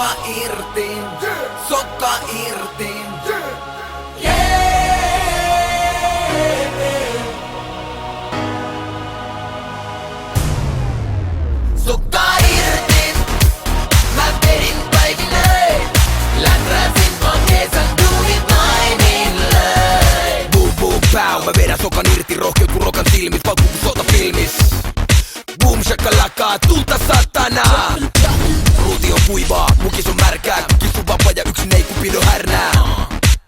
Sokka irti, sokka irti. Sokka irti, mä vedin päiville. Läträsin vaan kesän duunit naimille. Boom boom pow, mä vedän sokan irti. Rohkeut kun rokan silmis, paukku kun sotafilmis. Boom shakalaka, tulta satana. Ruuti on kuivaa, mukis on märkää. Kissu vapaa ja yksin ei kupido härnää.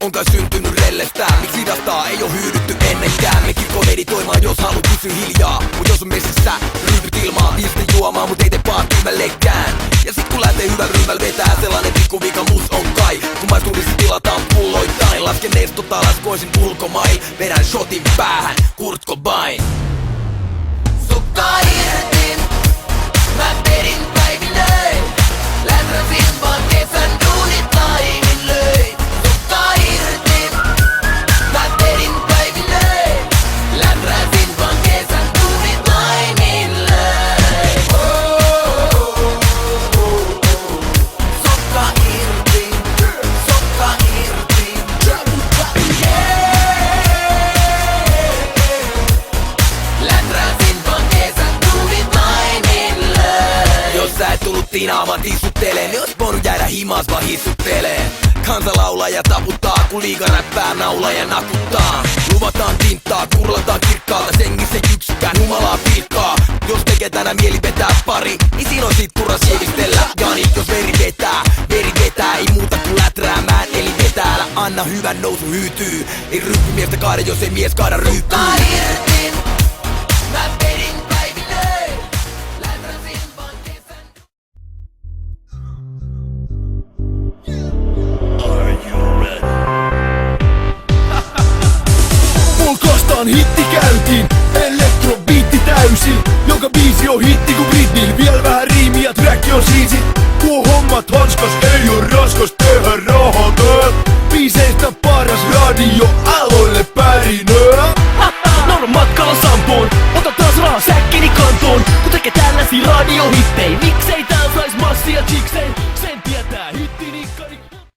Onkaan syntynyt rellestää, miksi hidastaa, ei oo hyydytty ennenkään. Me kirkko meditoimaan, jos haluat pysy hiljaa. Mut jos on messissä, ryhdyt ilmaan. Viiste juomaan, mut ei tee paa kylmällekään. Ja sit kun lähtee hyvän ryhmällä vetää, sellainen pikku vika mus on kai. Kun maisturissa tilataan pulloittain, lasken nestota, laskoisin ulkomail. Vedän shotin päähän, Kurt Cobain. Sokka irti, mä vedin päiville. Läträsin vaan kesän duunit laimille. Sokka irti, mä vedin päiville. Läträsin vaan kesän duunit laimille. Sokka irti, sokka irti. Läträsin vaan kesän duunit laimille. Jos sä et tullut tinaamaan tissutteleen, niin ois voinut jäädä himas vaan hissutteleen. Kansa laulaa ja taputtaa, kun liiga räppää naulaa ja nakuttaa. Luvataan tinttaa, kurlataan kirkkaalta, sengissä yksikään humalaa pilkkaa. Jos tekee tänään mieli vetää pari, niin siinä on sit turha sievistellä. Jani, jos veri vetää, ei muuta kuin läträämään. Eli vetää, älä anna hyvän nousu hyytyy. Ei ryppymiestä kaada, jos ei mies kaada ryyppyy. Sokka irti, mä vedin päiville. Läträsin vaan kesän. Polkastaan hitti käyntiin, elektrobiitti täysin. Joka biisi on hitti kun Britney. Viel vähän riimiä, träkki on siisit. Tuo hommat hanskas, ei oo raskas tehdä rahaa. Biiseistä paras radio, aloille pärinö. Nauran matkalla Sampoon, ota taas rahaa säkkini kantoon. Kun tekee tällaisia radiohittei, miksei täällä sais massia chiksei.